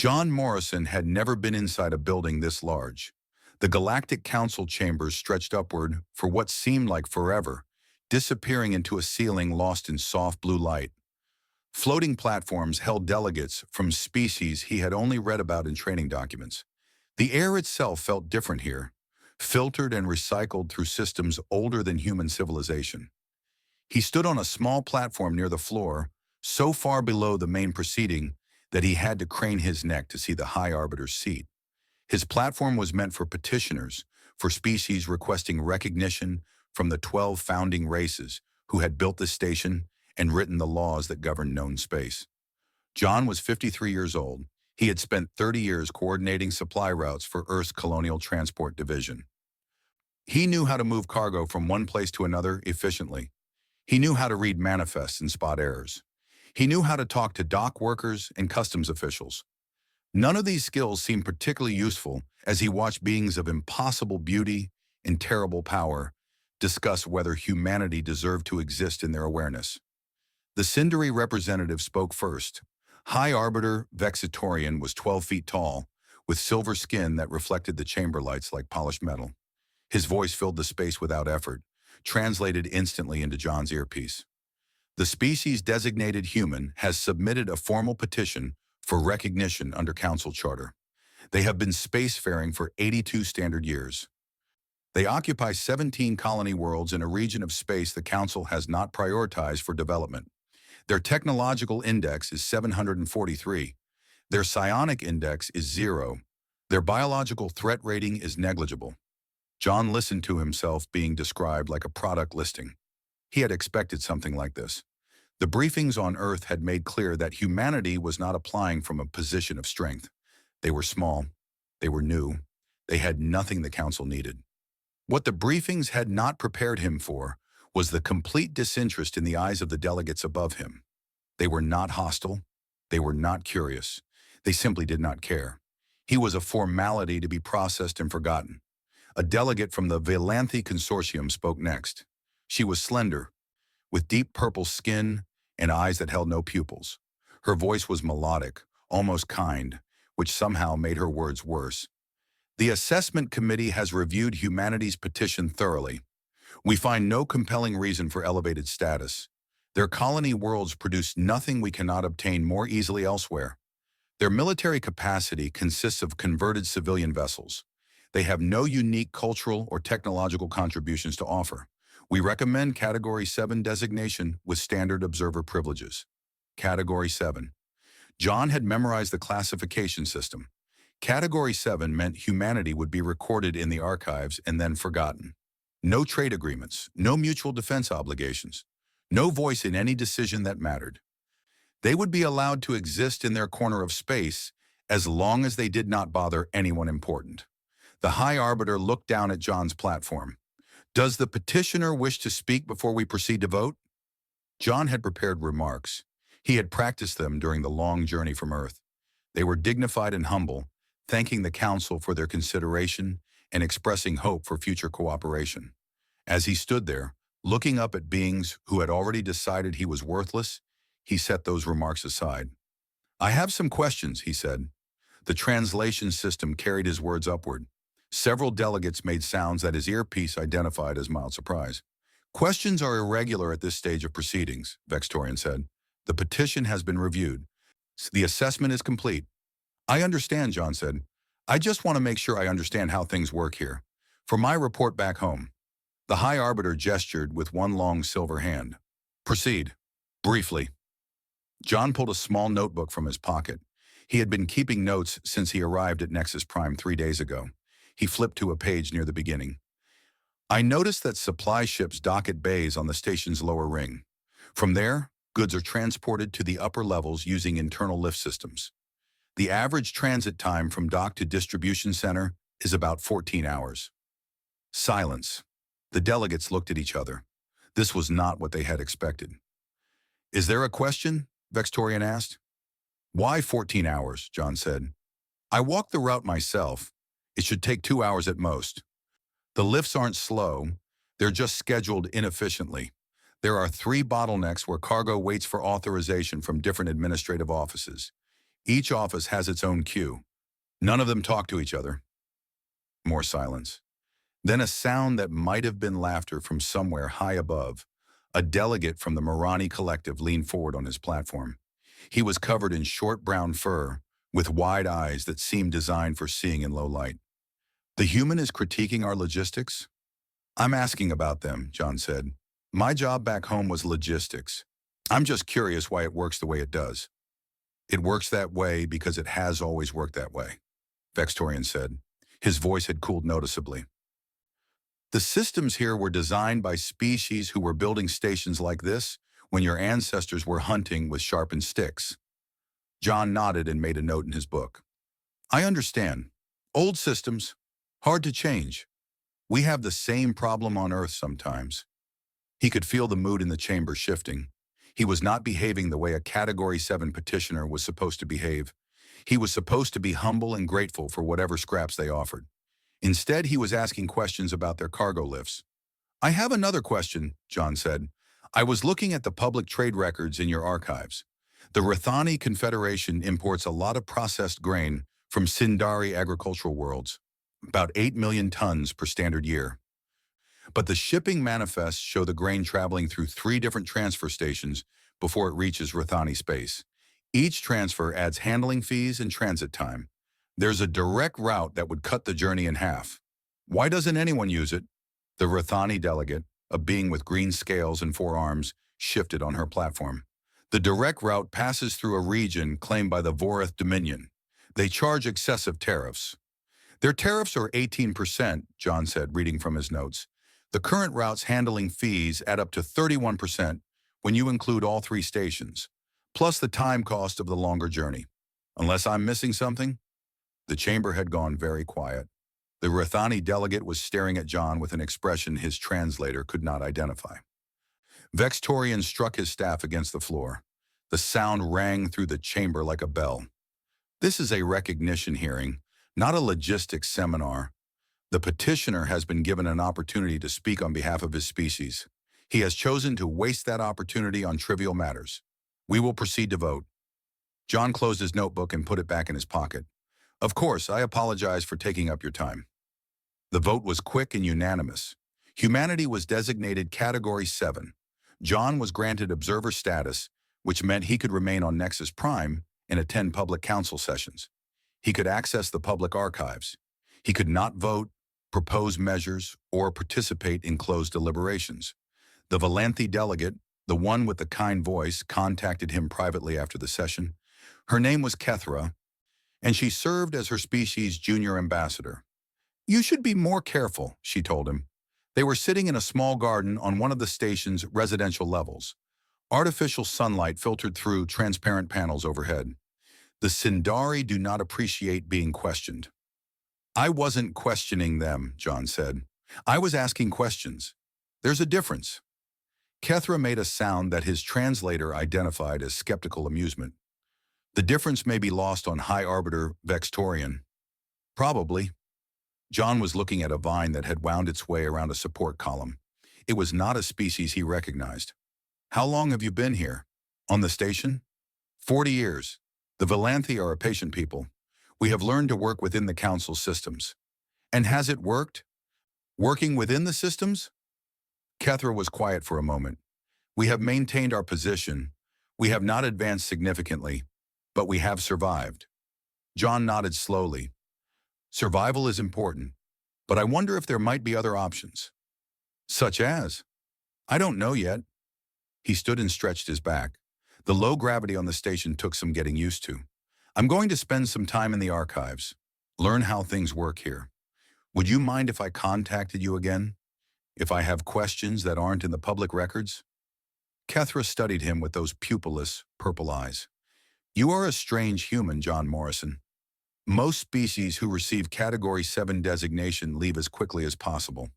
John Morrison had never been inside a building this large. The Galactic Council chambers stretched upward for what seemed like forever, disappearing into a ceiling lost in soft blue light. Floating platforms held delegates from species he had only read about in training documents. The air itself felt different here, filtered and recycled through systems older than human civilization. He stood on a small platform near the floor, so far below the main proceeding that he had to crane his neck to see the High Arbiter's seat. His platform was meant for petitioners, for species requesting recognition from the 12 founding races who had built the station and written the laws that govern known space. John was 53 years old. He had spent 30 years coordinating supply routes for Earth's Colonial Transport Division. He knew how to move cargo from one place to another efficiently. He knew how to read manifests and spot errors. He knew how to talk to dock workers and customs officials. None of these skills seemed particularly useful as he watched beings of impossible beauty and terrible power discuss whether humanity deserved to exist in their awareness. The Sindari representative spoke first. High Arbiter Vexitorian was 12 feet tall, with silver skin that reflected the chamber lights like polished metal. His voice filled the space without effort, translated instantly into John's earpiece. The species designated human has submitted a formal petition for recognition under Council Charter. They have been spacefaring for 82 standard years. They occupy 17 colony worlds in a region of space the Council has not prioritized for development. Their technological index is 743. Their psionic index is 0. Their biological threat rating is negligible. John listened to himself being described like a product listing. He had expected something like this. The briefings on Earth had made clear that humanity was not applying from a position of strength. They were small. They were new. They had nothing the Council needed. What the briefings had not prepared him for was the complete disinterest in the eyes of the delegates above him. They were not hostile. They were not curious. They simply did not care. He was a formality to be processed and forgotten. A delegate from the Valanthi Consortium spoke next. She was slender, with deep purple skin and eyes that held no pupils. Her voice was melodic, almost kind, which somehow made her words worse. The assessment committee has reviewed humanity's petition thoroughly. We find no compelling reason for elevated status. Their colony worlds produce nothing we cannot obtain more easily elsewhere. Their military capacity consists of converted civilian vessels. They have no unique cultural or technological contributions to offer. We recommend Category 7 designation with standard observer privileges. Category 7. John had memorized the classification system. Category 7 meant humanity would be recorded in the archives and then forgotten. No trade agreements, no mutual defense obligations, no voice in any decision that mattered. They would be allowed to exist in their corner of space as long as they did not bother anyone important. The High Arbiter looked down at John's platform. Does the petitioner wish to speak before we proceed to vote? John had prepared remarks. He had practiced them during the long journey from Earth. They were dignified and humble, thanking the Council for their consideration and expressing hope for future cooperation. As he stood there, looking up at beings who had already decided he was worthless, he set those remarks aside. I have some questions, he said. The translation system carried his words upward. Several delegates made sounds that his earpiece identified as mild surprise. Questions are irregular at this stage of proceedings, Vextorian said. The petition has been reviewed. The assessment is complete. I understand, John said. I just want to make sure I understand how things work here. For my report back home. The High Arbiter gestured with one long silver hand. Proceed. Briefly. John pulled a small notebook from his pocket. He had been keeping notes since he arrived at Nexus Prime 3 days ago. He flipped to a page near the beginning. I noticed that supply ships dock at bays on the station's lower ring. From there, goods are transported to the upper levels using internal lift systems. The average transit time from dock to distribution center is about 14 hours. Silence. The delegates looked at each other. This was not what they had expected. Is there a question? Vextorian asked. Why 14 hours? John said. I walked the route myself. It should take 2 hours at most. The lifts aren't slow. They're just scheduled inefficiently. There are 3 bottlenecks where cargo waits for authorization from different administrative offices. Each office has its own queue. None of them talk to each other. More silence. Then a sound that might have been laughter from somewhere high above. A delegate from the Morani Collective leaned forward on his platform. He was covered in short brown fur, with wide eyes that seemed designed for seeing in low light. The human is critiquing our logistics? I'm asking about them, John said. My job back home was logistics. I'm just curious why it works the way it does. It works that way because it has always worked that way, Vextorian said. His voice had cooled noticeably. The systems here were designed by species who were building stations like this when your ancestors were hunting with sharpened sticks. John nodded and made a note in his book. I understand. Old systems, hard to change. We have the same problem on Earth sometimes. He could feel the mood in the chamber shifting. He was not behaving the way a Category 7 petitioner was supposed to behave. He was supposed to be humble and grateful for whatever scraps they offered. Instead, he was asking questions about their cargo lifts. I have another question, John said. I was looking at the public trade records in your archives. The Rathani Confederation imports a lot of processed grain from Sindari agricultural worlds, about 8 million tons per standard year. But the shipping manifests show the grain traveling through 3 different transfer stations before it reaches Rathani space. Each transfer adds handling fees and transit time. There's a direct route that would cut the journey in half. Why doesn't anyone use it? The Rathani delegate, a being with green scales and 4 arms, shifted on her platform. The direct route passes through a region claimed by the Vorith Dominion. They charge excessive tariffs. Their tariffs are 18%, John said, reading from his notes. The current route's handling fees add up to 31% when you include all 3 stations, plus the time cost of the longer journey. Unless I'm missing something? The chamber had gone very quiet. The Rathani delegate was staring at John with an expression his translator could not identify. Vextorian struck his staff against the floor. The sound rang through the chamber like a bell. This is a recognition hearing, not a logistics seminar. The petitioner has been given an opportunity to speak on behalf of his species. He has chosen to waste that opportunity on trivial matters. We will proceed to vote. John closed his notebook and put it back in his pocket. Of course, I apologize for taking up your time. The vote was quick and unanimous. Humanity was designated Category 7. John was granted observer status, which meant he could remain on Nexus Prime and attend public council sessions. He could access the public archives. He could not vote, propose measures, or participate in closed deliberations. The Valanthi delegate, the one with the kind voice, contacted him privately after the session. Her name was Kethra, and she served as her species' junior ambassador. You should be more careful, she told him. They were sitting in a small garden on one of the station's residential levels. Artificial sunlight filtered through transparent panels overhead. The Sindari do not appreciate being questioned. I wasn't questioning them, John said. I was asking questions. There's a difference. Kethra made a sound that his translator identified as skeptical amusement. The difference may be lost on High Arbiter Vextorian. Probably. John was looking at a vine that had wound its way around a support column. It was not a species he recognized. How long have you been here? On the station? 40 years. The Valanthi are a patient people. We have learned to work within the council systems. And has it worked? Working within the systems? Kethra was quiet for a moment. We have maintained our position. We have not advanced significantly, but we have survived. John nodded slowly. Survival is important, but I wonder if there might be other options. Such as? I don't know yet. He stood and stretched his back. The low gravity on the station took some getting used to. I'm going to spend some time in the archives, learn how things work here. Would you mind if I contacted you again? If I have questions that aren't in the public records? Kethra studied him with those pupilless, purple eyes. You are a strange human, John Morrison. Most species who receive Category 7 designation leave as quickly as possible.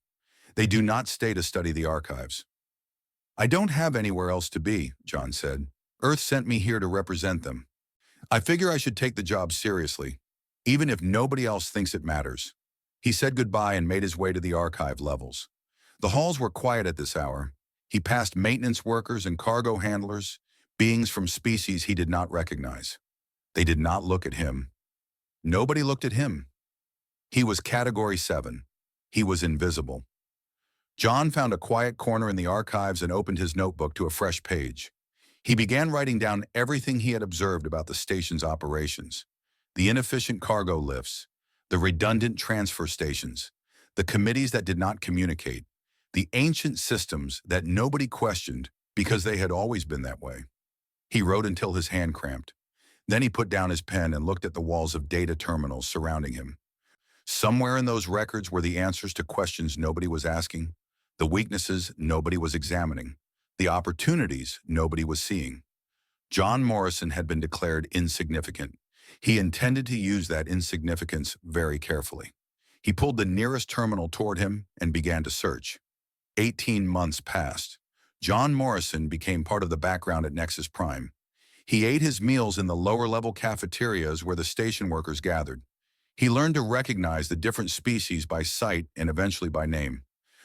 They do not stay to study the archives. I don't have anywhere else to be, John said. Earth sent me here to represent them. I figure I should take the job seriously, even if nobody else thinks it matters. He said goodbye and made his way to the archive levels. The halls were quiet at this hour. He passed maintenance workers and cargo handlers, beings from species he did not recognize. They did not look at him. Nobody looked at him. He was Category 7. He was invisible. John found a quiet corner in the archives and opened his notebook to a fresh page. He began writing down everything he had observed about the station's operations: the inefficient cargo lifts, the redundant transfer stations, the committees that did not communicate, the ancient systems that nobody questioned because they had always been that way. He wrote until his hand cramped. Then he put down his pen and looked at the walls of data terminals surrounding him. Somewhere in those records were the answers to questions nobody was asking, the weaknesses nobody was examining, the opportunities nobody was seeing. John Morrison had been declared insignificant. He intended to use that insignificance very carefully. He pulled the nearest terminal toward him and began to search. 18 months passed. John Morrison became part of the background at Nexus Prime. He ate his meals in the lower-level cafeterias where the station workers gathered. He learned to recognize the different species by sight and eventually by name.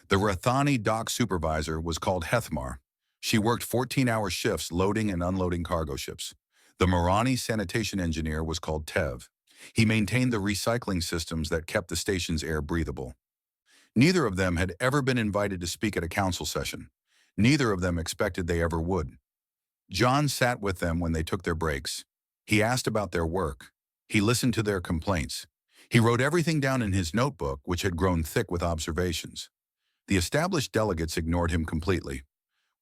The Rathani dock supervisor was called Hethmar. She worked 14-hour shifts loading and unloading cargo ships. The Morani sanitation engineer was called Tev. He maintained the recycling systems that kept the station's air breathable. Neither of them had ever been invited to speak at a council session. Neither of them expected they ever would. John sat with them when they took their breaks. He asked about their work. He listened to their complaints. He wrote everything down in his notebook, which had grown thick with observations. The established delegates ignored him completely.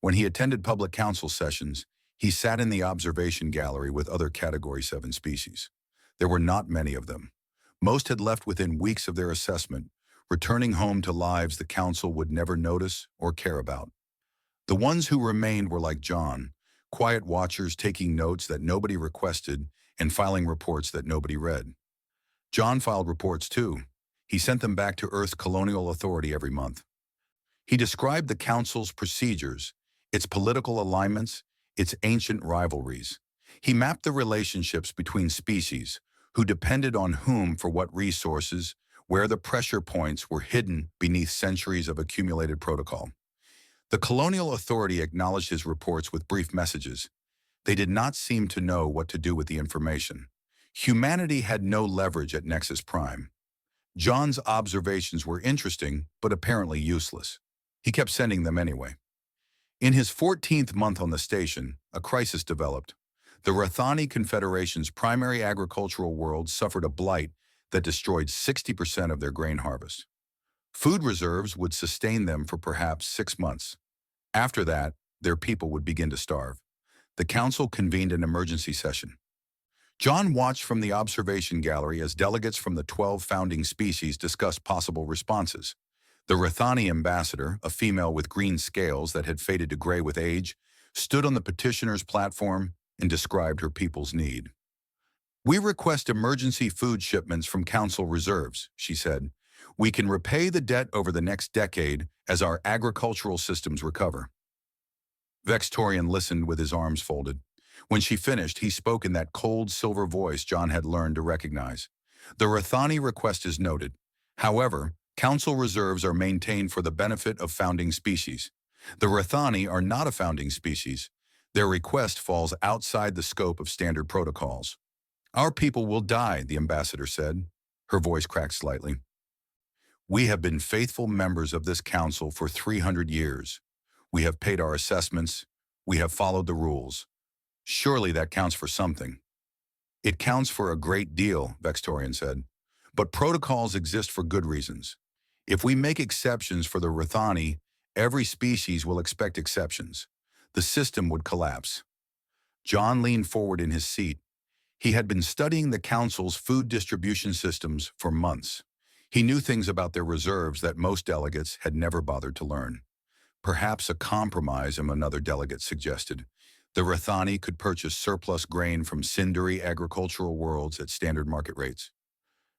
When he attended public council sessions, he sat in the observation gallery with other Category 7 species. There were not many of them. Most had left within weeks of their assessment, returning home to lives the council would never notice or care about. The ones who remained were like John, quiet watchers taking notes that nobody requested and filing reports that nobody read. John filed reports too. He sent them back to Earth's colonial authority every month. He described the council's procedures, its political alignments, its ancient rivalries. He mapped the relationships between species, who depended on whom for what resources, where the pressure points were hidden beneath centuries of accumulated protocol. The colonial authority acknowledged his reports with brief messages. They did not seem to know what to do with the information. Humanity had no leverage at Nexus Prime. John's observations were interesting, but apparently useless. He kept sending them anyway. In his 14th month on the station, a crisis developed. The Rathani Confederation's primary agricultural world suffered a blight that destroyed 60% of their grain harvest. Food reserves would sustain them for perhaps 6 months. After that, their people would begin to starve. The council convened an emergency session. John watched from the observation gallery as delegates from the 12 founding species discussed possible responses. The Rathani ambassador, a female with green scales that had faded to gray with age, stood on the petitioner's platform and described her people's need. "We request emergency food shipments from council reserves," she said. "We can repay the debt over the next decade as our agricultural systems recover." Vextorian listened with his arms folded. When she finished, he spoke in that cold silver voice John had learned to recognize. "The Rathani request is noted. However, council reserves are maintained for the benefit of founding species. The Rathani are not a founding species. Their request falls outside the scope of standard protocols." "Our people will die," the ambassador said. Her voice cracked slightly. "We have been faithful members of this council for 300 years. We have paid our assessments. We have followed the rules. Surely that counts for something." "It counts for a great deal," Vextorian said. "But protocols exist for good reasons. If we make exceptions for the Rathani, every species will expect exceptions. The system would collapse." John leaned forward in his seat. He had been studying the council's food distribution systems for months. He knew things about their reserves that most delegates had never bothered to learn. Perhaps a compromise, another delegate suggested. The Rathani could purchase surplus grain from Sinduri agricultural worlds at standard market rates.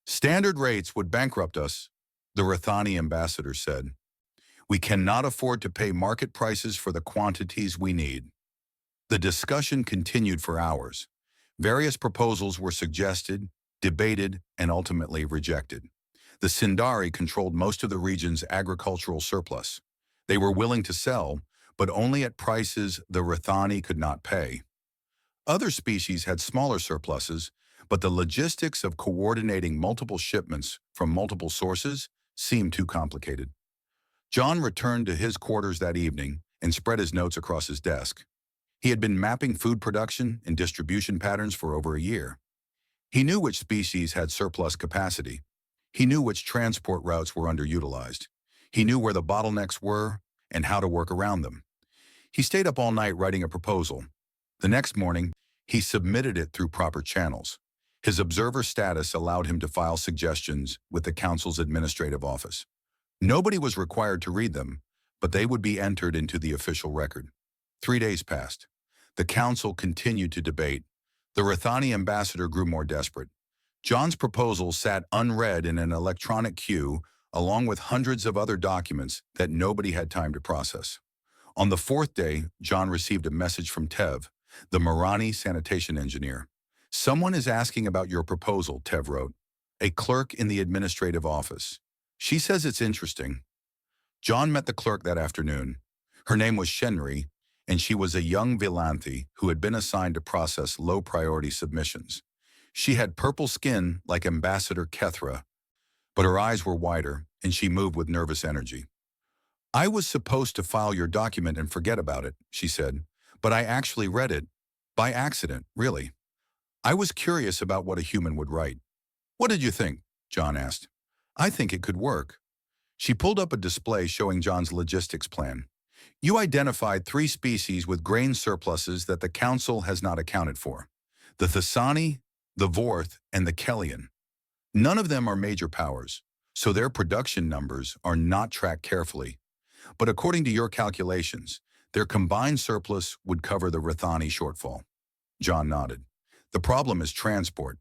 "Standard rates would bankrupt us," the Rathani ambassador said. "We cannot afford to pay market prices for the quantities we need." The discussion continued for hours. Various proposals were suggested, debated, and ultimately rejected. The Sindari controlled most of the region's agricultural surplus. They were willing to sell, but only at prices the Rathani could not pay. Other species had smaller surpluses, but the logistics of coordinating multiple shipments from multiple sources seemed too complicated. John returned to his quarters that evening and spread his notes across his desk. He had been mapping food production and distribution patterns for over a year. He knew which species had surplus capacity. He knew which transport routes were underutilized. He knew where the bottlenecks were and how to work around them. He stayed up all night writing a proposal. The next morning, he submitted it through proper channels. His observer status allowed him to file suggestions with the council's administrative office. Nobody was required to read them, but they would be entered into the official record. 3 days passed. The council continued to debate. The Rithani ambassador grew more desperate. John's proposal sat unread in an electronic queue, along with hundreds of other documents that nobody had time to process. On the 4th day, John received a message from Tev, the Marani sanitation engineer. "Someone is asking about your proposal," Tev wrote. "A clerk in the administrative office. She says it's interesting." John met the clerk that afternoon. Her name was Shenri, and she was a young Vilanthi who had been assigned to process low-priority submissions. She had purple skin like Ambassador Kethra, but her eyes were wider, and she moved with nervous energy. "I was supposed to file your document and forget about it," she said, "but I actually read it. By accident, really. I was curious about what a human would write." "What did you think?" John asked. "I think it could work." She pulled up a display showing John's logistics plan. "You identified 3 species with grain surpluses that the council has not accounted for: the Thasani, the Vorth, and the Kellian. None of them are major powers, so their production numbers are not tracked carefully. But according to your calculations, their combined surplus would cover the Rithani shortfall." John nodded. "The problem is transport.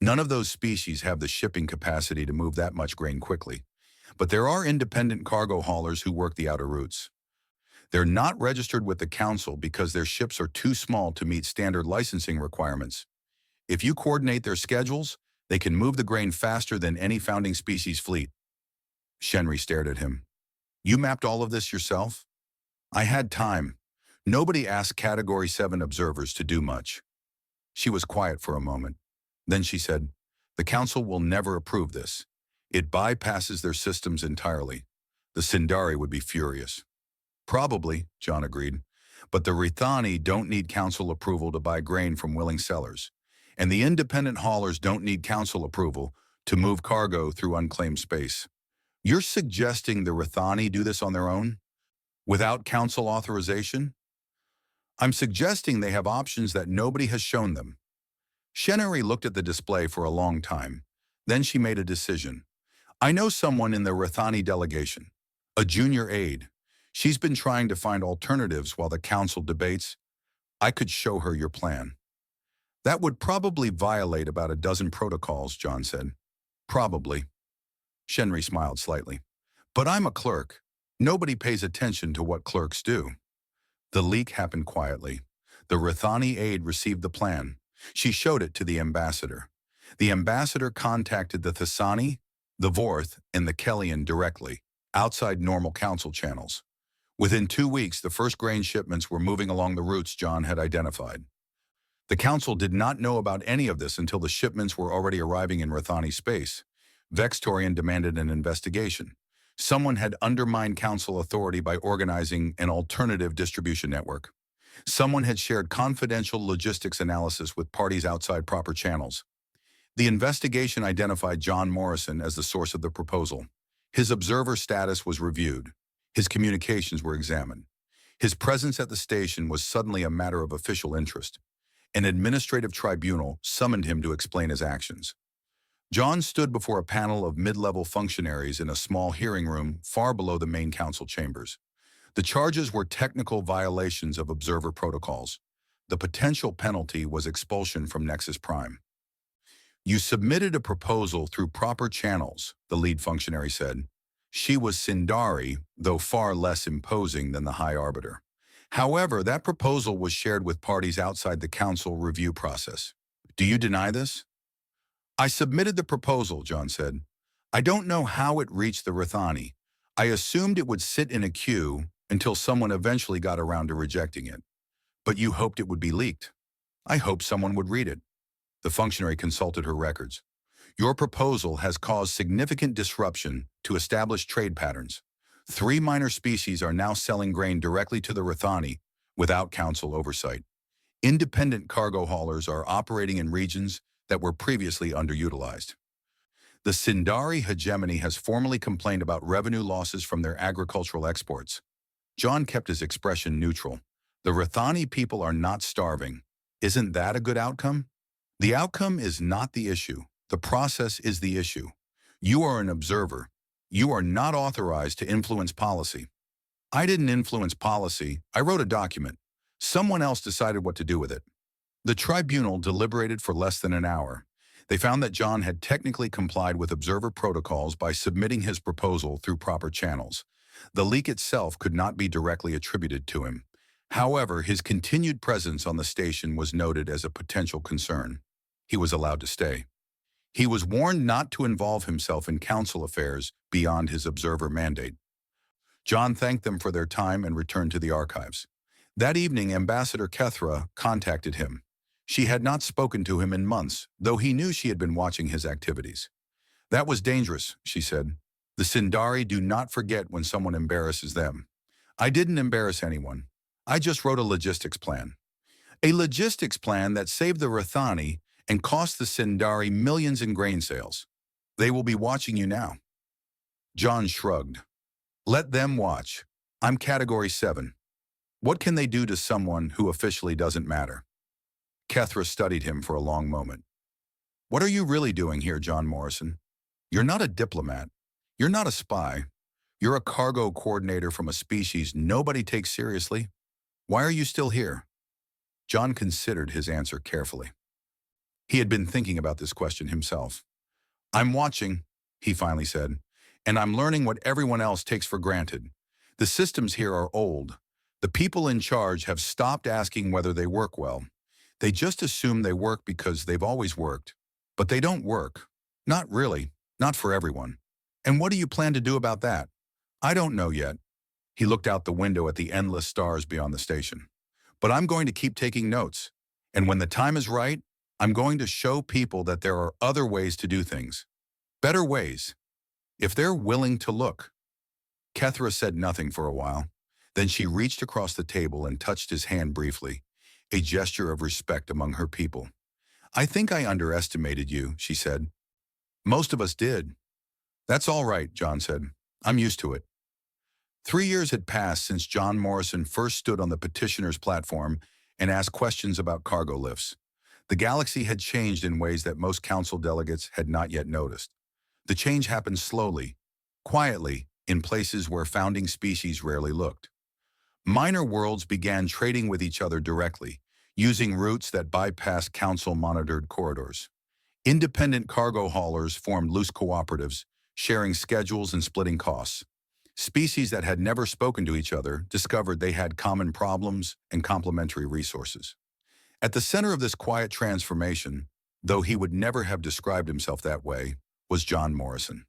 None of those species have the shipping capacity to move that much grain quickly. But there are independent cargo haulers who work the outer routes. They're not registered with the council because their ships are too small to meet standard licensing requirements. If you coordinate their schedules, they can move the grain faster than any founding species fleet." Shenri stared at him. "You mapped all of this yourself?" "I had time. Nobody asked Category 7 observers to do much." She was quiet for a moment. Then she said, "The council will never approve this. It bypasses their systems entirely. The Sindari would be furious." "Probably," John agreed. "But the Rithani don't need council approval to buy grain from willing sellers. And the independent haulers don't need council approval to move cargo through unclaimed space. You're suggesting the Rithani do this on their own? Without council authorization?" "I'm suggesting they have options that nobody has shown them." Shenri looked at the display for a long time. Then she made a decision. "I know someone in the Rithani delegation, a junior aide. She's been trying to find alternatives while the council debates. I could show her your plan." "That would probably violate about a dozen protocols," John said. "Probably." Shenri smiled slightly. "But I'm a clerk. Nobody pays attention to what clerks do." The leak happened quietly. The Rithani aide received the plan. She showed it to the ambassador. The ambassador contacted the Thasani, the Vorth, and the Kellian directly, outside normal council channels. Within 2 weeks, the first grain shipments were moving along the routes John had identified. The council did not know about any of this until the shipments were already arriving in Rithani space. Vextorian demanded an investigation. Someone had undermined council authority by organizing an alternative distribution network. Someone had shared confidential logistics analysis with parties outside proper channels. The investigation identified John Morrison as the source of the proposal. His observer status was reviewed. His communications were examined. His presence at the station was suddenly a matter of official interest. An administrative tribunal summoned him to explain his actions. John stood before a panel of mid-level functionaries in a small hearing room far below the main council chambers. The charges were technical violations of observer protocols. The potential penalty was expulsion from Nexus Prime. "You submitted a proposal through proper channels," the lead functionary said. She was Sindari, though far less imposing than the High Arbiter. However, that proposal was shared with parties outside the council review process. "Do you deny this?" "I submitted the proposal," John said. "I don't know how it reached the Rithani. I assumed it would sit in a queue until someone eventually got around to rejecting it. But you hoped it would be leaked." "I hoped someone would read it." The functionary consulted her records. Your proposal has caused significant disruption to established trade patterns. 3 minor species are now selling grain directly to the Rathani without council oversight. Independent cargo haulers are operating in regions that were previously underutilized. The Sindari hegemony has formally complained about revenue losses from their agricultural exports. John kept his expression neutral. The Rathani people are not starving. Isn't that a good outcome? The outcome is not the issue. The process is the issue. You are an observer. You are not authorized to influence policy. I didn't influence policy. I wrote a document. Someone else decided what to do with it. The tribunal deliberated for less than an hour. They found that John had technically complied with observer protocols by submitting his proposal through proper channels. The leak itself could not be directly attributed to him. However, his continued presence on the station was noted as a potential concern. He was allowed to stay. He was warned not to involve himself in council affairs beyond his observer mandate. John thanked them for their time and returned to the archives. That evening, Ambassador Kethra contacted him. She had not spoken to him in months, though he knew she had been watching his activities. That was dangerous, she said. The Sindari do not forget when someone embarrasses them. I didn't embarrass anyone. I just wrote a logistics plan. A logistics plan that saved the Rathani and cost the Sindari millions in grain sales. They will be watching you now. John shrugged. Let them watch. I'm Category 7. What can they do to someone who officially doesn't matter? Kethra studied him for a long moment. What are you really doing here, John Morrison? You're not a diplomat. You're not a spy. You're a cargo coordinator from a species nobody takes seriously. Why are you still here? John considered his answer carefully. He had been thinking about this question himself. I'm watching, he finally said, and I'm learning what everyone else takes for granted. The systems here are old. The people in charge have stopped asking whether they work well. They just assume they work because they've always worked. But they don't work. Not really. Not for everyone. And what do you plan to do about that? I don't know yet. He looked out the window at the endless stars beyond the station. But I'm going to keep taking notes. And when the time is right, I'm going to show people that there are other ways to do things. Better ways. If they're willing to look. Kethra said nothing for a while. Then she reached across the table and touched his hand briefly, a gesture of respect among her people. I think I underestimated you, she said. Most of us did. That's all right, John said. I'm used to it. 3 years had passed since John Morrison first stood on the petitioner's platform and asked questions about cargo lifts. The galaxy had changed in ways that most council delegates had not yet noticed. The change happened slowly, quietly, in places where founding species rarely looked. Minor worlds began trading with each other directly, using routes that bypassed council-monitored corridors. Independent cargo haulers formed loose cooperatives, sharing schedules and splitting costs. Species that had never spoken to each other discovered they had common problems and complementary resources. At the center of this quiet transformation, though he would never have described himself that way, was John Morrison.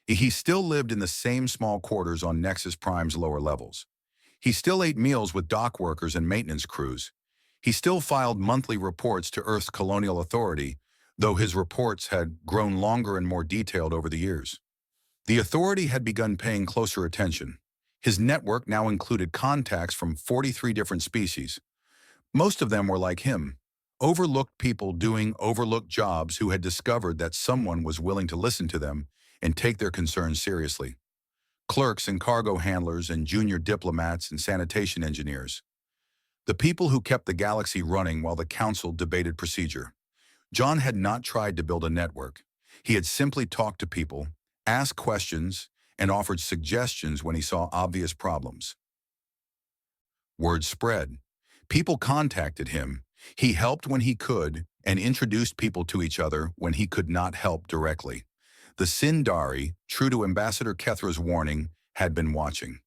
He still lived in the same small quarters on Nexus Prime's lower levels. He still ate meals with dock workers and maintenance crews. He still filed monthly reports to Earth's colonial authority, though his reports had grown longer and more detailed over the years. The authority had begun paying closer attention. His network now included contacts from 43 different species. Most of them were like him, overlooked people doing overlooked jobs who had discovered that someone was willing to listen to them and take their concerns seriously. Clerks and cargo handlers and junior diplomats and sanitation engineers. The people who kept the galaxy running while the council debated procedure. John had not tried to build a network. He had simply talked to people, asked questions, and offered suggestions when he saw obvious problems. Word spread. People contacted him. He helped when he could and introduced people to each other when he could not help directly. The Sindari, true to Ambassador Kethra's warning, had been watching.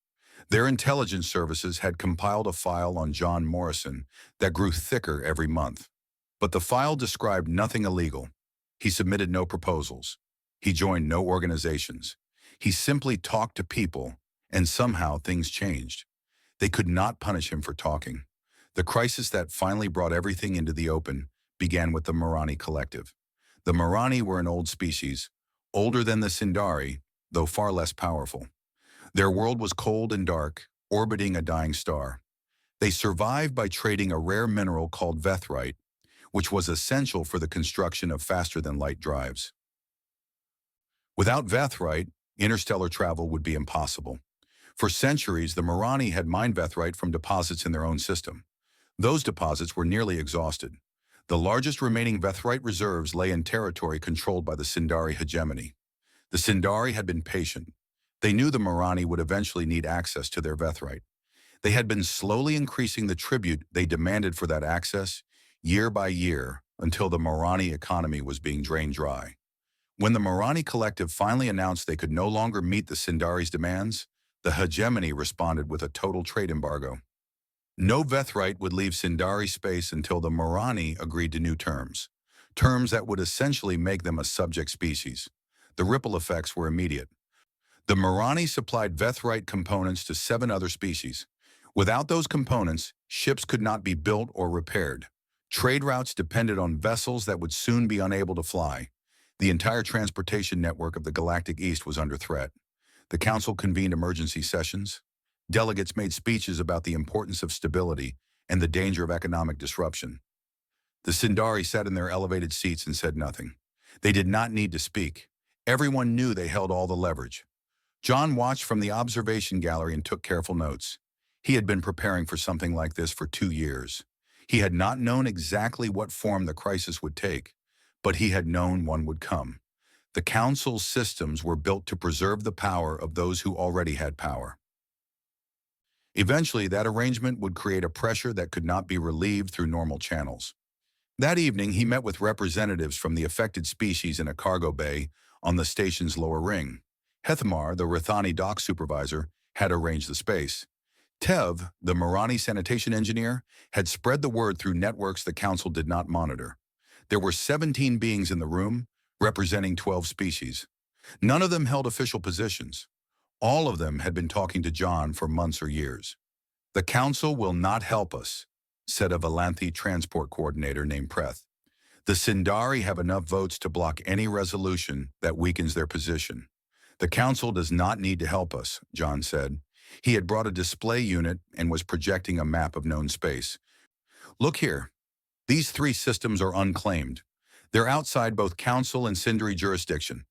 Their intelligence services had compiled a file on John Morrison that grew thicker every month. But the file described nothing illegal. He submitted no proposals. He joined no organizations. He simply talked to people, and somehow things changed. They could not punish him for talking. The crisis that finally brought everything into the open began with the Morani collective. The Morani were an old species, older than the Sindari, though far less powerful. Their world was cold and dark, orbiting a dying star. They survived by trading a rare mineral called vethrite, which was essential for the construction of faster-than-light drives. Without vethrite, interstellar travel would be impossible. For centuries, the Morani had mined vethrite from deposits in their own system. Those deposits were nearly exhausted. The largest remaining vethrite reserves lay in territory controlled by the Sindari hegemony. The Sindari had been patient. They knew the Morani would eventually need access to their vethrite. They had been slowly increasing the tribute they demanded for that access, year by year, until the Morani economy was being drained dry. When the Morani collective finally announced they could no longer meet the Sindari's demands, the hegemony responded with a total trade embargo. No vethrite would leave Sindari space until the Morani agreed to new terms that would essentially make them a subject species. The ripple effects were immediate. The Morani supplied vethrite components to 7 other species. Without those components, ships could not be built or repaired. Trade routes depended on vessels that would soon be unable to fly. The entire transportation network of the Galactic East was under threat. The Council convened emergency sessions. Delegates made speeches about the importance of stability and the danger of economic disruption. The Sindari sat in their elevated seats and said nothing. They did not need to speak. Everyone knew they held all the leverage. John watched from the observation gallery and took careful notes. He had been preparing for something like this for 2 years. He had not known exactly what form the crisis would take, but he had known one would come. The Council's systems were built to preserve the power of those who already had power. Eventually, that arrangement would create a pressure that could not be relieved through normal channels. That evening, he met with representatives from the affected species in a cargo bay on the station's lower ring. Hethamar, the Rathani dock supervisor, had arranged the space. Tev, the Morani sanitation engineer, had spread the word through networks the Council did not monitor. There were 17 beings in the room, representing 12 species. None of them held official positions. All of them had been talking to John for months or years. "The Council will not help us," said a Valanthi transport coordinator named Preth. "The Sindari have enough votes to block any resolution that weakens their position." "The Council does not need to help us," John said. He had brought a display unit and was projecting a map of known space. "Look here. These 3 systems are unclaimed. They're outside both Council and Sindari jurisdiction.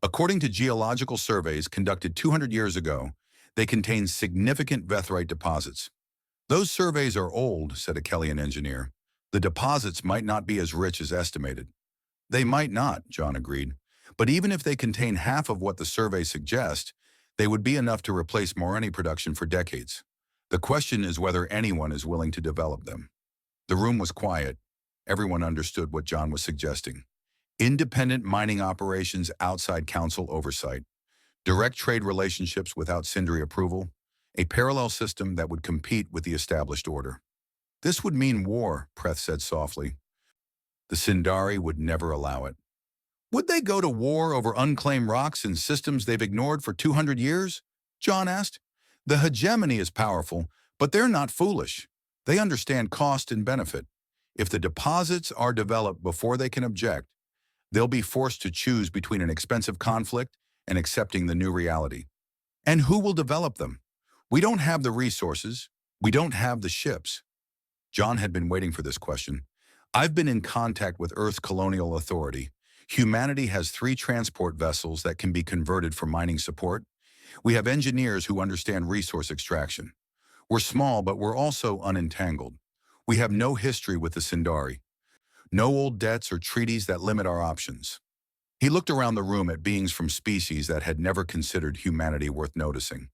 According to geological surveys conducted 200 years ago, they contain significant vethrite deposits." "Those surveys are old," said a Kellyan engineer. "The deposits might not be as rich as estimated." "They might not," John agreed. "But even if they contain half of what the surveys suggest, they would be enough to replace Morani production for decades. The question is whether anyone is willing to develop them." The room was quiet. Everyone understood what John was suggesting. Independent mining operations outside Council oversight. Direct trade relationships without Sindari approval. A parallel system that would compete with the established order. "This would mean war," Preth said softly. "The Sindari would never allow it." "Would they go to war over unclaimed rocks and systems they've ignored for 200 years? John asked. "The hegemony is powerful, but they're not foolish. They understand cost and benefit. If the deposits are developed before they can object, they'll be forced to choose between an expensive conflict and accepting the new reality. And who will develop them? We don't have the resources. We don't have the ships." John had been waiting for this question. "I've been in contact with Earth's colonial authority. Humanity has 3 transport vessels that can be converted for mining support. We have engineers who understand resource extraction. We're small, but we're also unentangled. We have no history with the Sindari. No old debts or treaties that limit our options." He looked around the room at beings from species that had never considered humanity worth noticing.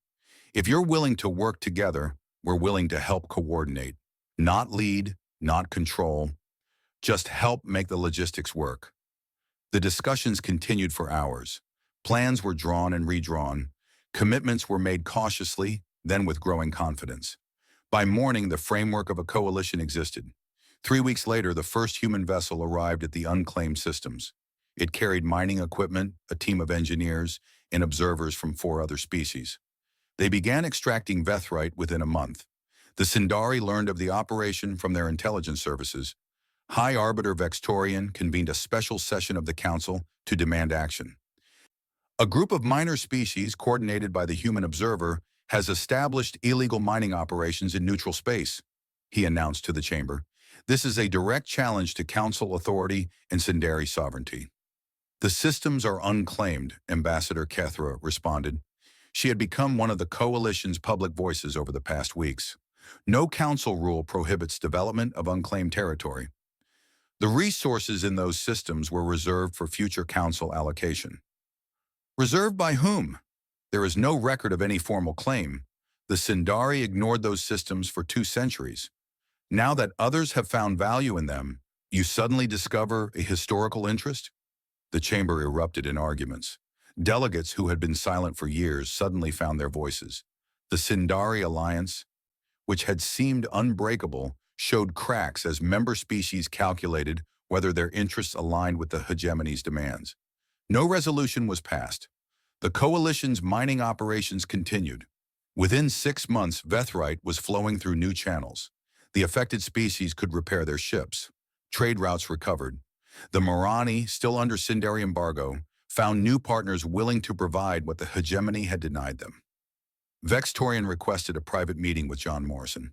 "If you're willing to work together, we're willing to help coordinate. Not lead, not control. Just help make the logistics work." The discussions continued for hours. Plans were drawn and redrawn. Commitments were made cautiously, then with growing confidence. By morning, the framework of a coalition existed. 3 weeks later, the first human vessel arrived at the unclaimed systems. It carried mining equipment, a team of engineers, and observers from 4 other species. They began extracting vethrite within a month. The Sindari learned of the operation from their intelligence services. High Arbiter Vextorian convened a special session of the Council to demand action. A group of minor species coordinated by the human observer has established illegal mining operations in neutral space, he announced to the chamber. This is a direct challenge to Council authority and Sindari sovereignty. The systems are unclaimed, Ambassador Kethra responded. She had become one of the coalition's public voices over the past weeks. No council rule prohibits development of unclaimed territory. The resources in those systems were reserved for future council allocation. Reserved by whom? There is no record of any formal claim. The Sindari ignored those systems for 2 centuries. Now that others have found value in them, you suddenly discover a historical interest? The chamber erupted in arguments. Delegates who had been silent for years suddenly found their voices. The Sindari alliance, which had seemed unbreakable, showed cracks as member species calculated whether their interests aligned with the hegemony's demands. No resolution was passed. The coalition's mining operations continued. Within 6 months, Vethrite was flowing through new channels. The affected species could repair their ships. Trade routes recovered. The Morani, still under Sindari embargo, found new partners willing to provide what the hegemony had denied them. Vextorian requested a private meeting with John Morrison.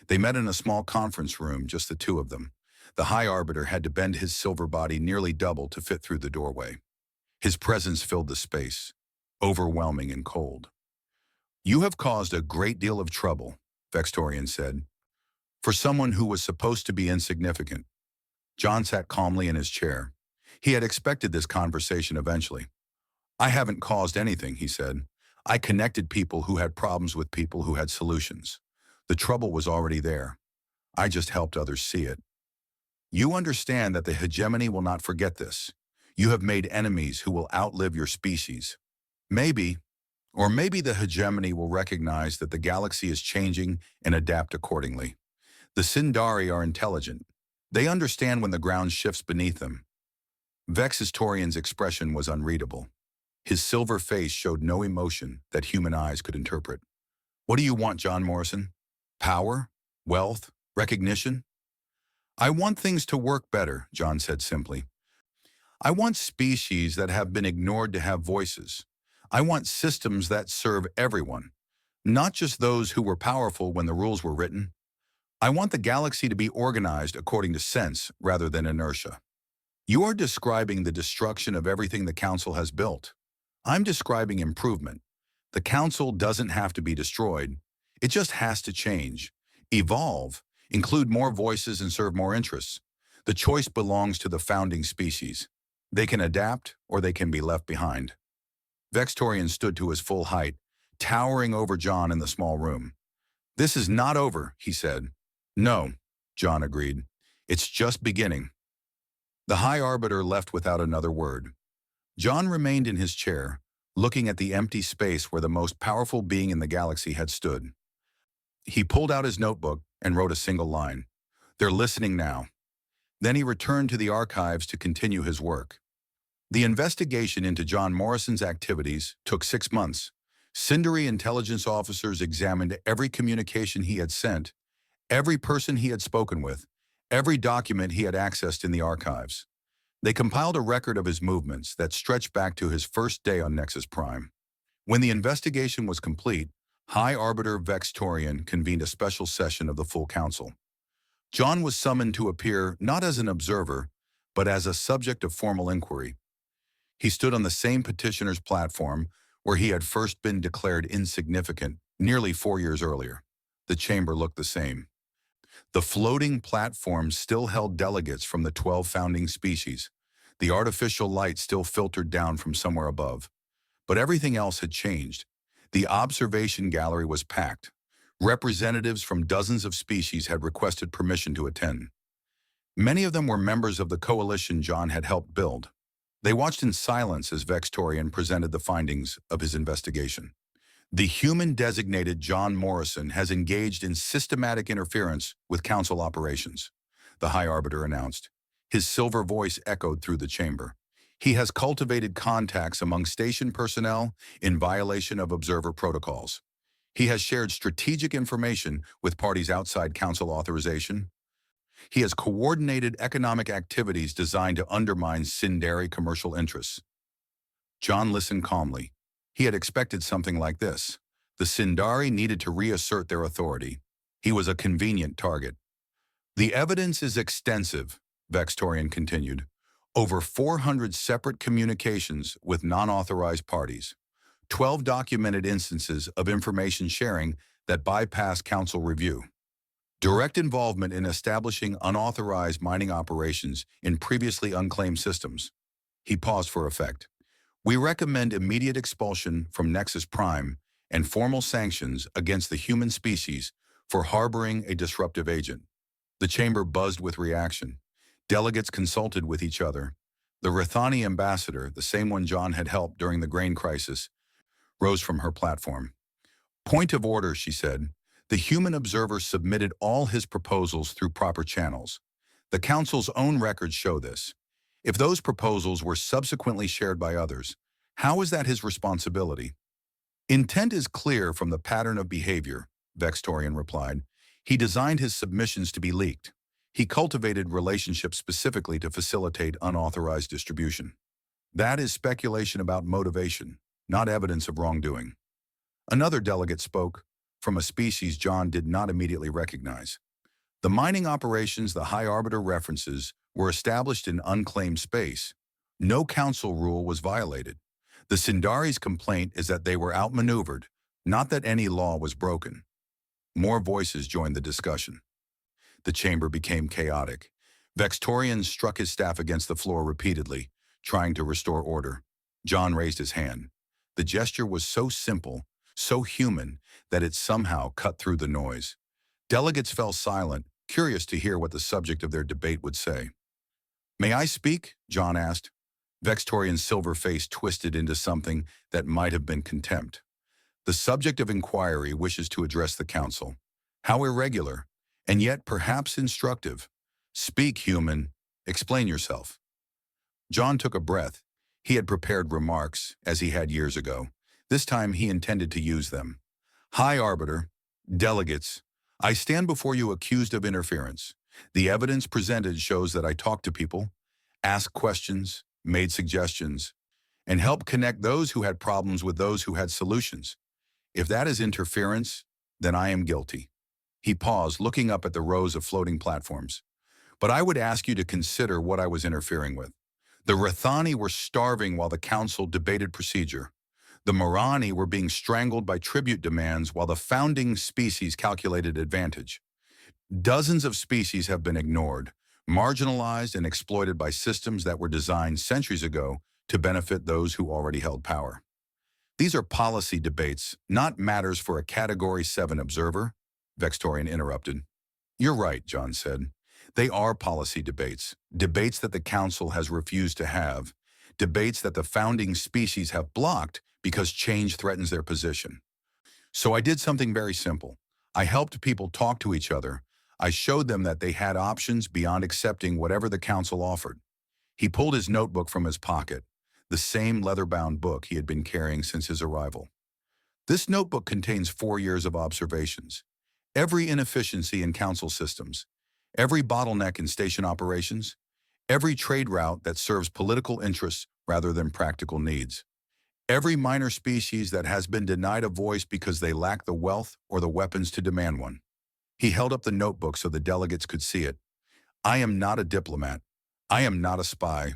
They met in a small conference room, just the 2 of them. The High Arbiter had to bend his silver body nearly double to fit through the doorway. His presence filled the space, overwhelming and cold. "You have caused a great deal of trouble," Vextorian said, "for someone who was supposed to be insignificant." John sat calmly in his chair. He had expected this conversation eventually. "I haven't caused anything," he said. "I connected people who had problems with people who had solutions. The trouble was already there. I just helped others see it. You understand that the hegemony will not forget this. You have made enemies who will outlive your species. Maybe the hegemony will recognize that the galaxy is changing and adapt accordingly. The Sindari are intelligent. They understand when the ground shifts beneath them." Vextorian's expression was unreadable. His silver face showed no emotion that human eyes could interpret. "What do you want, John Morrison? Power? Wealth? Recognition?" "I want things to work better," John said simply. "I want species that have been ignored to have voices. I want systems that serve everyone, not just those who were powerful when the rules were written. I want the galaxy to be organized according to sense rather than inertia." "You are describing the destruction of everything the Council has built. I'm describing improvement. The Council doesn't have to be destroyed. It just has to change, evolve, include more voices and serve more interests. The choice belongs to the founding species. They can adapt or they can be left behind." Vextorian stood to his full height, towering over John in the small room. "This is not over," he said. "No," John agreed. "It's just beginning." The High Arbiter left without another word. John remained in his chair, looking at the empty space where the most powerful being in the galaxy had stood. He pulled out his notebook and wrote a single line. "They're listening now." Then he returned to the archives to continue his work. The investigation into John Morrison's activities took 6 months. Sindari intelligence officers examined every communication he had sent, every person he had spoken with, every document he had accessed in the archives. They compiled a record of his movements that stretched back to his first day on Nexus Prime. When the investigation was complete, High Arbiter Vextorian convened a special session of the full council. John was summoned to appear not as an observer, but as a subject of formal inquiry. He stood on the same petitioner's platform where he had first been declared insignificant nearly 4 years earlier. The chamber looked the same. The floating platform still held delegates from the 12 founding species. The artificial light still filtered down from somewhere above. But everything else had changed. The observation gallery was packed. Representatives from dozens of species had requested permission to attend. Many of them were members of the coalition John had helped build. They watched in silence as Vextorian presented the findings of his investigation. The human-designated John Morrison has engaged in systematic interference with Council operations, the High Arbiter announced. His silver voice echoed through the chamber. He has cultivated contacts among station personnel in violation of observer protocols. He has shared strategic information with parties outside Council authorization. He has coordinated economic activities designed to undermine Sindari commercial interests. John listened calmly. He had expected something like this. The Sindari needed to reassert their authority. He was a convenient target. The evidence is extensive, Vextorian continued. Over 400 separate communications with non-authorized parties. 12 documented instances of information sharing that bypass council review. Direct involvement in establishing unauthorized mining operations in previously unclaimed systems. He paused for effect. We recommend immediate expulsion from Nexus Prime and formal sanctions against the human species for harboring a disruptive agent. The chamber buzzed with reaction. Delegates consulted with each other. The Rithani ambassador, the same one John had helped during the grain crisis, rose from her platform. Point of order, she said. The human observer submitted all his proposals through proper channels. The council's own records show this. If those proposals were subsequently shared by others, how is that his responsibility? Intent is clear from the pattern of behavior, Vextorian replied. He designed his submissions to be leaked. He cultivated relationships specifically to facilitate unauthorized distribution. That is speculation about motivation, not evidence of wrongdoing. Another delegate spoke, from a species John did not immediately recognize. The mining operations the High Arbiter references were established in unclaimed space. No council rule was violated. The Sindari's complaint is that they were outmaneuvered, not that any law was broken. More voices joined the discussion. The chamber became chaotic. Vextorian struck his staff against the floor repeatedly, trying to restore order. John raised his hand. The gesture was so simple, so human, that it somehow cut through the noise. Delegates fell silent, curious to hear what the subject of their debate would say. May I speak? John asked. Vextorian's silver face twisted into something that might have been contempt. The subject of inquiry wishes to address the council. How irregular, and yet perhaps instructive. Speak, human. Explain yourself. John took a breath. He had prepared remarks, as he had years ago. This time he intended to use them. High Arbiter, delegates, I stand before you accused of interference. The evidence presented shows that I talked to people, asked questions, made suggestions, and helped connect those who had problems with those who had solutions. If that is interference, then I am guilty. He paused, looking up at the rows of floating platforms. But I would ask you to consider what I was interfering with. The Rithani were starving while the council debated procedure. The Morani were being strangled by tribute demands while the founding species calculated advantage. Dozens of species have been ignored, marginalized and exploited by systems that were designed centuries ago to benefit those who already held power. These are policy debates, not matters for a Category 7 observer, Vextorian interrupted. You're right, John said. They are policy debates, debates that the Council has refused to have, debates that the founding species have blocked because change threatens their position. So I did something very simple. I helped people talk to each other. I showed them that they had options beyond accepting whatever the Council offered. He pulled his notebook from his pocket, the same leather-bound book he had been carrying since his arrival. This notebook contains 4 years of observations. Every inefficiency in Council systems, every bottleneck in station operations, every trade route that serves political interests rather than practical needs. Every minor species that has been denied a voice because they lack the wealth or the weapons to demand one. He held up the notebook so the delegates could see it. I am not a diplomat. I am not a spy.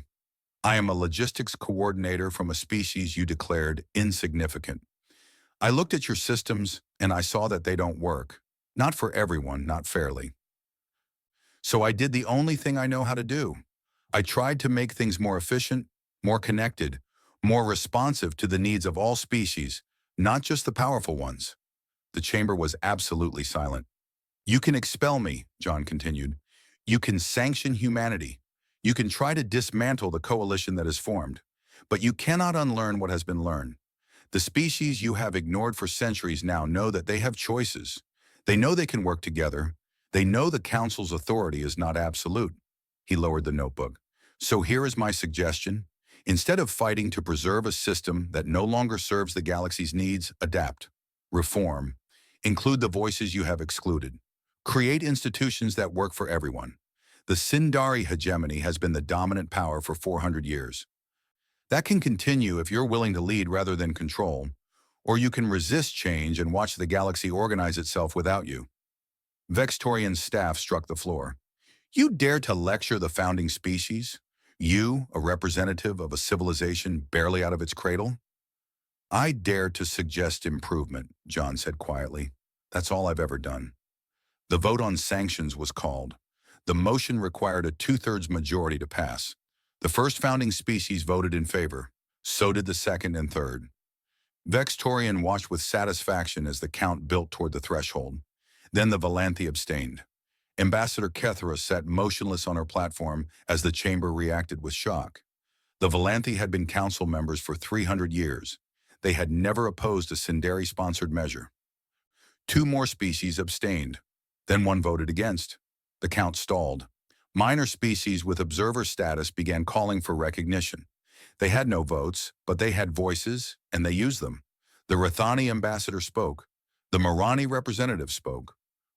I am a logistics coordinator from a species you declared insignificant. I looked at your systems and I saw that they don't work. Not for everyone, not fairly. So I did the only thing I know how to do. I tried to make things more efficient, more connected, more responsive to the needs of all species, not just the powerful ones. The chamber was absolutely silent. You can expel me, John continued. You can sanction humanity. You can try to dismantle the coalition that is formed. But you cannot unlearn what has been learned. The species you have ignored for centuries now know that they have choices. They know they can work together. They know the Council's authority is not absolute. He lowered the notebook. So here is my suggestion. Instead of fighting to preserve a system that no longer serves the galaxy's needs, adapt, reform, include the voices you have excluded, create institutions that work for everyone. The Sindari hegemony has been the dominant power for 400 years. That can continue if you're willing to lead rather than control, or you can resist change and watch the galaxy organize itself without you. Vextorian's staff struck the floor. You dare to lecture the founding species? You, a representative of a civilization barely out of its cradle? I dare to suggest improvement, John said quietly. That's all I've ever done. The vote on sanctions was called. The motion required a two-thirds majority to pass. The first founding species voted in favor. So did the second and third. Vextorian watched with satisfaction as the count built toward the threshold. Then the Valanthi abstained. Ambassador Kethra sat motionless on her platform as the chamber reacted with shock. The Valanthi had been council members for 300 years. They had never opposed a Sindari-sponsored measure. Two more species abstained. Then one voted against. The count stalled. Minor species with observer status began calling for recognition. They had no votes, but they had voices, and they used them. The Rathani ambassador spoke. The Morani representative spoke.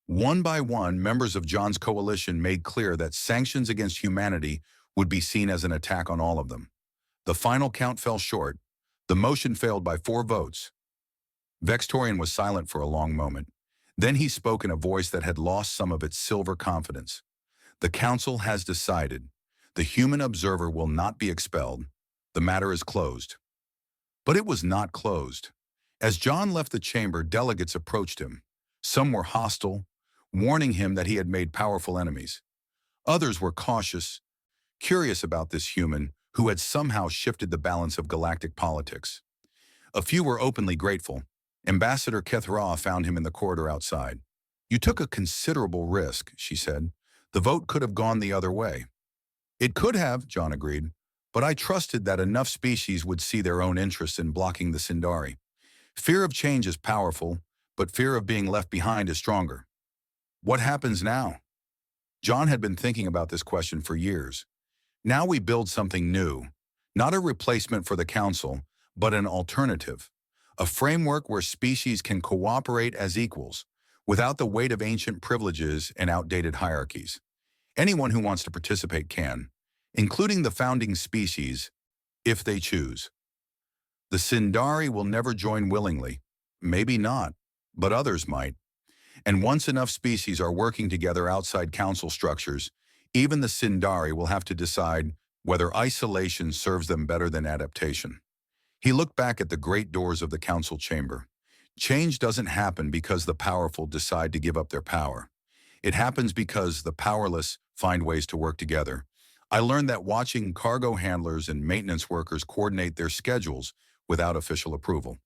One by one, members of John's coalition made clear that sanctions against humanity would be seen as an attack on all of them. The final count fell short. The motion failed by 4 votes. Vextorian was silent for a long moment. Then he spoke in a voice that had lost some of its silver confidence. The council has decided. The human observer will not be expelled. The matter is closed. But it was not closed. As John left the chamber, delegates approached him. Some were hostile, warning him that he had made powerful enemies. Others were cautious, curious about this human who had somehow shifted the balance of galactic politics. A few were openly grateful. Ambassador Kethra found him in the corridor outside. You took a considerable risk, she said. The vote could have gone the other way. It could have, John agreed, but I trusted that enough species would see their own interests in blocking the Sindari. Fear of change is powerful, but fear of being left behind is stronger. What happens now? John had been thinking about this question for years. Now we build something new, not a replacement for the council, but an alternative, a framework where species can cooperate as equals, without the weight of ancient privileges and outdated hierarchies. Anyone who wants to participate can, including the founding species, if they choose. The Sindari will never join willingly. Maybe not, but others might. And once enough species are working together outside council structures, even the Sindari will have to decide whether isolation serves them better than adaptation. He looked back at the great doors of the council chamber. Change doesn't happen because the powerful decide to give up their power. It happens because the powerless find ways to work together. I learned that watching cargo handlers and maintenance workers coordinate their schedules without official approval.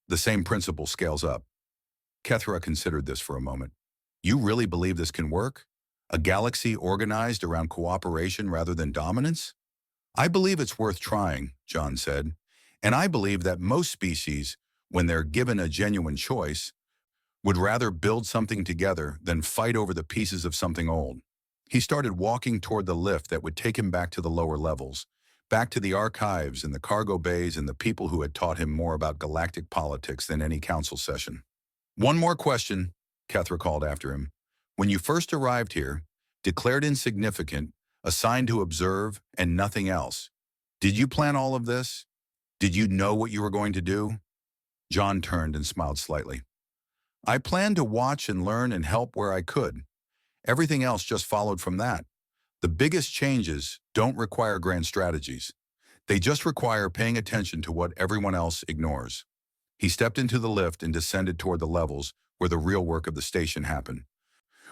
The same principle scales up. Kethra considered this for a moment. You really believe this can work? A galaxy organized around cooperation rather than dominance? I believe it's worth trying, John said. And I believe that most species, when they're given a genuine choice, would rather build something together than fight over the pieces of something old. He started walking toward the lift that would take him back to the lower levels, back to the archives and the cargo bays and the people who had taught him more about galactic politics than any council session. One more question, Kethra called after him. When you first arrived here, declared insignificant, assigned to observe, and nothing else, did you plan all of this? Did you know what you were going to do? John turned and smiled slightly. I planned to watch and learn and help where I could. Everything else just followed from that. The biggest changes don't require grand strategies. They just require paying attention to what everyone else ignores. He stepped into the lift and descended toward the levels where the real work of the station happened,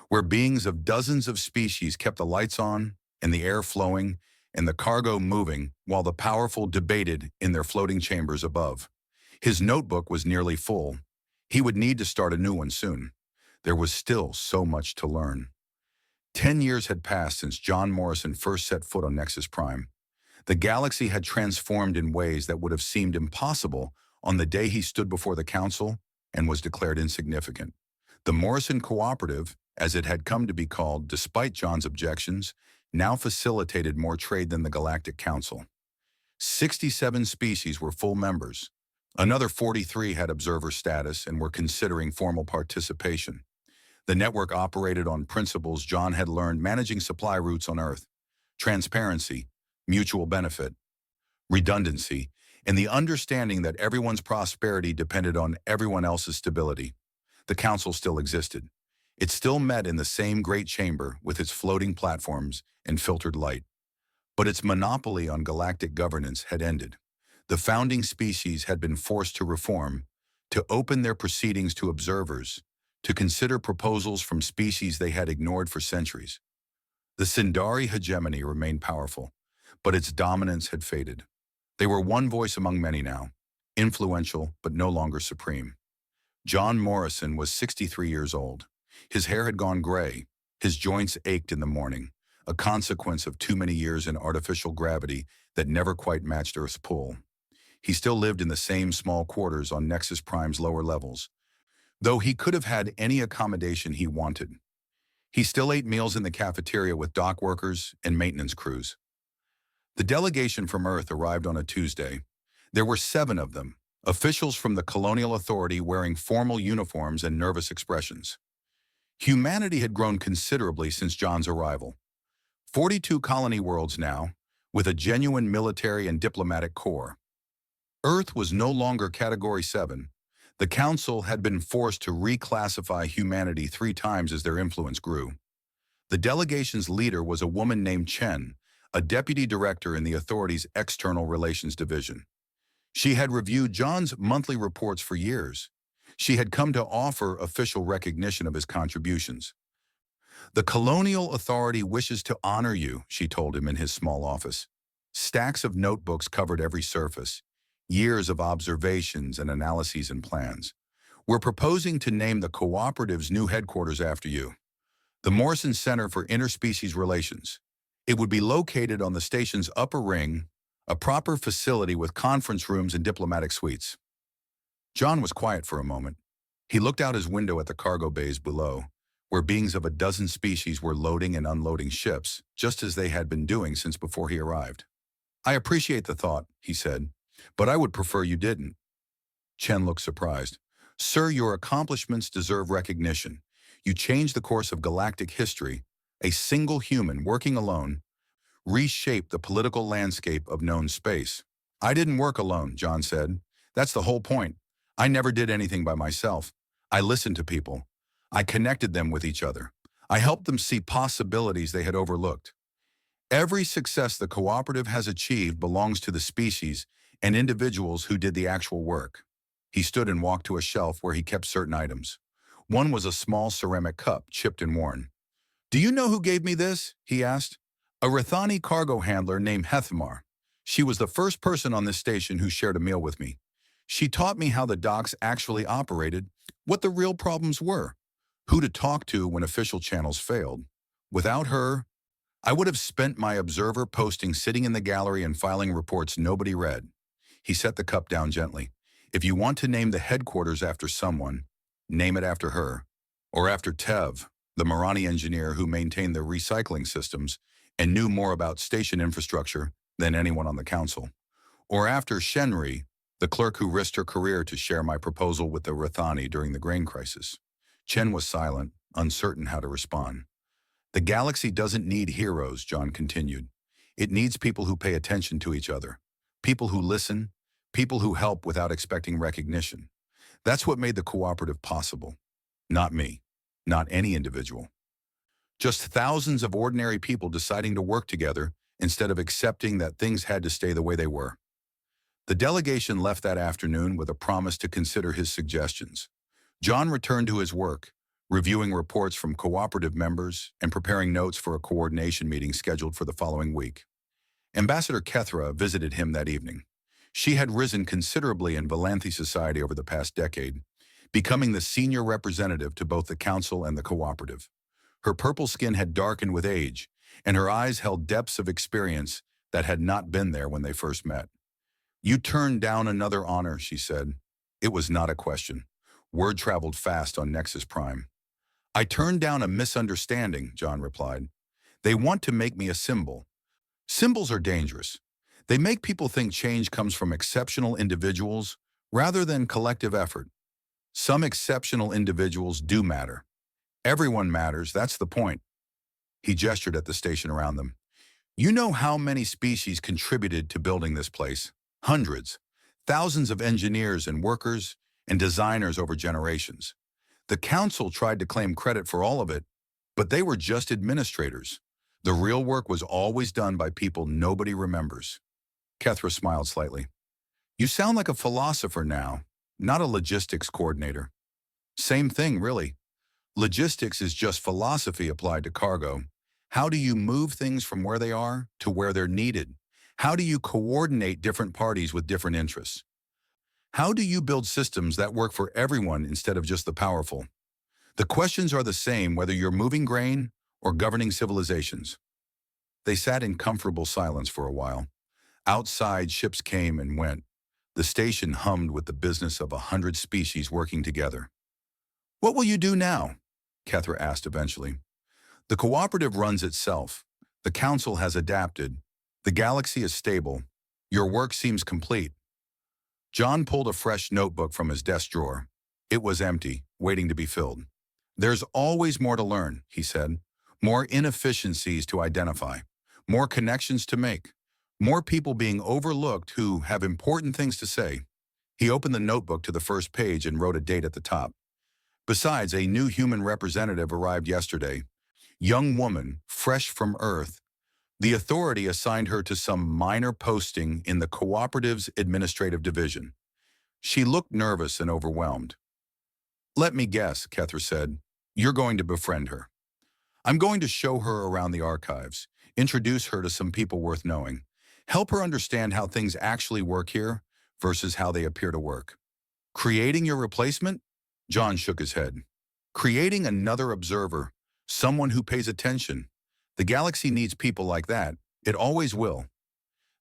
where beings of dozens of species kept the lights on and the air flowing and the cargo moving while the powerful debated in their floating chambers above. His notebook was nearly full. He would need to start a new one soon. There was still so much to learn. 10 years had passed since John Morrison first set foot on Nexus Prime. The galaxy had transformed in ways that would have seemed impossible on the day he stood before the council and was declared insignificant. The Morrison Cooperative, as it had come to be called despite John's objections, now facilitated more trade than the Galactic Council. 67 species were full members. Another 43 had observer status and were considering formal participation. The network operated on principles John had learned managing supply routes on Earth: transparency, mutual benefit, redundancy, and the understanding that everyone's prosperity depended on everyone else's stability. The council still existed. It still met in the same great chamber with its floating platforms and filtered light. But its monopoly on galactic governance had ended. The founding species had been forced to reform, to open their proceedings to observers, to consider proposals from species they had ignored for centuries. The Sindari hegemony remained powerful, but its dominance had faded. They were one voice among many now, influential but no longer supreme. John Morrison was 63 years old. His hair had gone gray. His joints ached in the morning, a consequence of too many years in artificial gravity that never quite matched Earth's pull. He still lived in the same small quarters on Nexus Prime's lower levels, though he could have had any accommodation he wanted. He still ate meals in the cafeteria with dock workers and maintenance crews. The delegation from Earth arrived on a Tuesday. There were 7 of them, officials from the colonial authority wearing formal uniforms and nervous expressions. Humanity had grown considerably since John's arrival. 42 colony worlds now, with a genuine military and diplomatic corps. Earth was no longer Category 7. The Council had been forced to reclassify humanity 3 times as their influence grew. The delegation's leader was a woman named Chen, a deputy director in the authority's External Relations Division. She had reviewed John's monthly reports for years. She had come to offer official recognition of his contributions. "The colonial authority wishes to honor you," she told him in his small office. Stacks of notebooks covered every surface, years of observations and analyses and plans. "We're proposing to name the cooperative's new headquarters after you, the Morrison Center for Interspecies Relations. It would be located on the station's upper ring, a proper facility with conference rooms and diplomatic suites." John was quiet for a moment. He looked out his window at the cargo bays below, where beings of a dozen species were loading and unloading ships, just as they had been doing since before he arrived. "I appreciate the thought," he said, "but I would prefer you didn't." Chen looked surprised. "Sir, your accomplishments deserve recognition. You changed the course of galactic history. A single human working alone reshaped the political landscape of known space." "I didn't work alone," John said. "That's the whole point. I never did anything by myself. I listened to people. I connected them with each other. I helped them see possibilities they had overlooked. Every success the cooperative has achieved belongs to the species and individuals who did the actual work." He stood and walked to a shelf where he kept certain items. One was a small ceramic cup, chipped and worn. "Do you know who gave me this?" he asked. "A Rathani cargo handler named Hethmar. She was the first person on this station who shared a meal with me. She taught me how the docks actually operated, what the real problems were, who to talk to when official channels failed. Without her, I would have spent my observer posting sitting in the gallery and filing reports nobody read." He set the cup down gently. "If you want to name the headquarters after someone, name it after her. Or after Tev, the Marani engineer who maintained the recycling systems and knew more about station infrastructure than anyone on the council. Or after Shenri, the clerk who risked her career to share my proposal with the Rathani during the grain crisis." Chen was silent, uncertain how to respond. "The galaxy doesn't need heroes," John continued. "It needs people who pay attention to each other, people who listen, people who help without expecting recognition. That's what made the cooperative possible. Not me, not any individual. Just thousands of ordinary people deciding to work together instead of accepting that things had to stay the way they were." The delegation left that afternoon with a promise to consider his suggestions. John returned to his work, reviewing reports from cooperative members and preparing notes for a coordination meeting scheduled for the following week. Ambassador Kethra visited him that evening. She had risen considerably in Valanthi society over the past decade, becoming the senior representative to both the council and the cooperative. Her purple skin had darkened with age, and her eyes held depths of experience that had not been there when they first met. "You turned down another honor," she said. It was not a question. Word traveled fast on Nexus Prime. "I turned down a misunderstanding," John replied. "They want to make me a symbol. Symbols are dangerous. They make people think change comes from exceptional individuals rather than collective effort. Some exceptional individuals do matter. Everyone matters, that's the point. He gestured at the station around them. You know how many species contributed to building this place? Hundreds. Thousands of engineers and workers and designers over generations. The council tried to claim credit for all of it, but they were just administrators. The real work was always done by people nobody remembers. Kethra smiled slightly. You sound like a philosopher now, not a logistics coordinator. Same thing, really. Logistics is just philosophy applied to cargo. How do you move things from where they are to where they're needed? How do you coordinate different parties with different interests? How do you build systems that work for everyone instead of just the powerful? The questions are the same whether you're moving grain or governing civilizations. They sat in comfortable silence for a while. Outside, ships came and went. The station hummed with the business of 100 species working together. What will you do now? Kethra asked eventually. The cooperative runs itself. The council has adapted. The galaxy is stable. Your work seems complete. John pulled a fresh notebook from his desk drawer. It was empty, waiting to be filled. There's always more to learn, he said. More inefficiencies to identify. More connections to make. More people being overlooked who have important things to say. He opened the notebook to the first page and wrote a date at the top. Besides, a new human representative arrived yesterday. Young woman, fresh from Earth. The authority assigned her to some minor posting in the cooperative's administrative division. She looked nervous and overwhelmed. Let me guess, Kethra said. You're going to befriend her. I'm going to show her around the archives, introduce her to some people worth knowing, help her understand how things actually work here versus how they appear to work. Creating your replacement? John shook his head. Creating another observer, someone who pays attention. The galaxy needs people like that. It always will.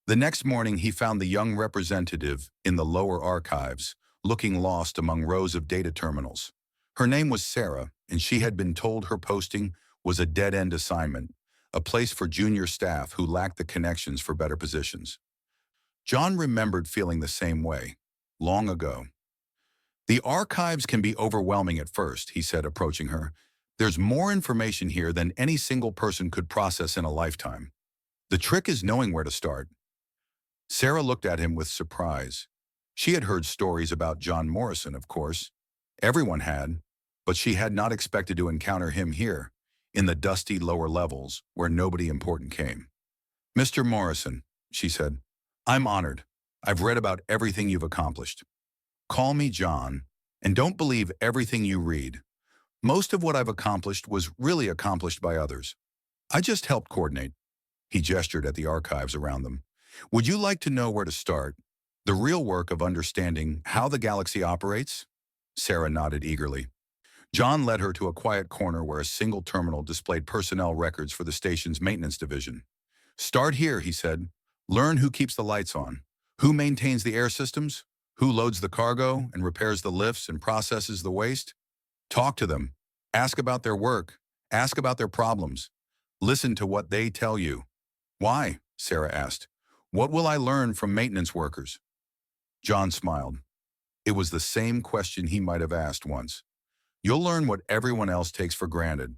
The next morning, he found the young representative in the lower archives, looking lost among rows of data terminals. Her name was Sarah, and she had been told her posting was a dead-end assignment, a place for junior staff who lacked the connections for better positions. John remembered feeling the same way, long ago. The archives can be overwhelming at first, he said, approaching her. There's more information here than any single person could process in a lifetime. The trick is knowing where to start. Sarah looked at him with surprise. She had heard stories about John Morrison, of course. Everyone had, but she had not expected to encounter him here, in the dusty lower levels where nobody important came. Mr. Morrison, she said, I'm honored. I've read about everything you've accomplished. Call me John, and don't believe everything you read. Most of what I've accomplished was really accomplished by others. I just helped coordinate. He gestured at the archives around them. Would you like to know where to start? The real work of understanding how the galaxy operates? Sarah nodded eagerly. John led her to a quiet corner where a single terminal displayed personnel records for the station's maintenance division. Start here, he said. Learn who keeps the lights on, who maintains the air systems, who loads the cargo and repairs the lifts and processes the waste. Talk to them. Ask about their work. Ask about their problems. Listen to what they tell you. Why? Sarah asked. What will I learn from maintenance workers? John smiled. It was the same question he might have asked once. You'll learn what everyone else takes for granted,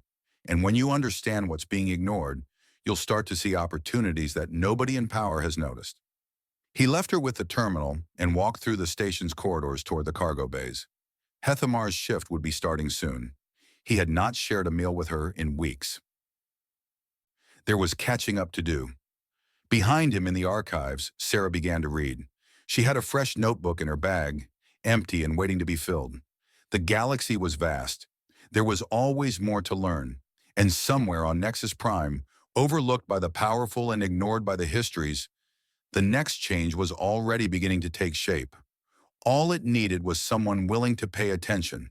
and when you understand what's being ignored, you'll start to see opportunities that nobody in power has noticed. He left her with the terminal and walked through the station's corridors toward the cargo bays. Hethamar's shift would be starting soon. He had not shared a meal with her in weeks. There was catching up to do. Behind him in the archives, Sarah began to read. She had a fresh notebook in her bag, empty and waiting to be filled. The galaxy was vast. There was always more to learn, and somewhere on Nexus Prime, overlooked by the powerful and ignored by the histories, the next change was already beginning to take shape. All it needed was someone willing to pay attention,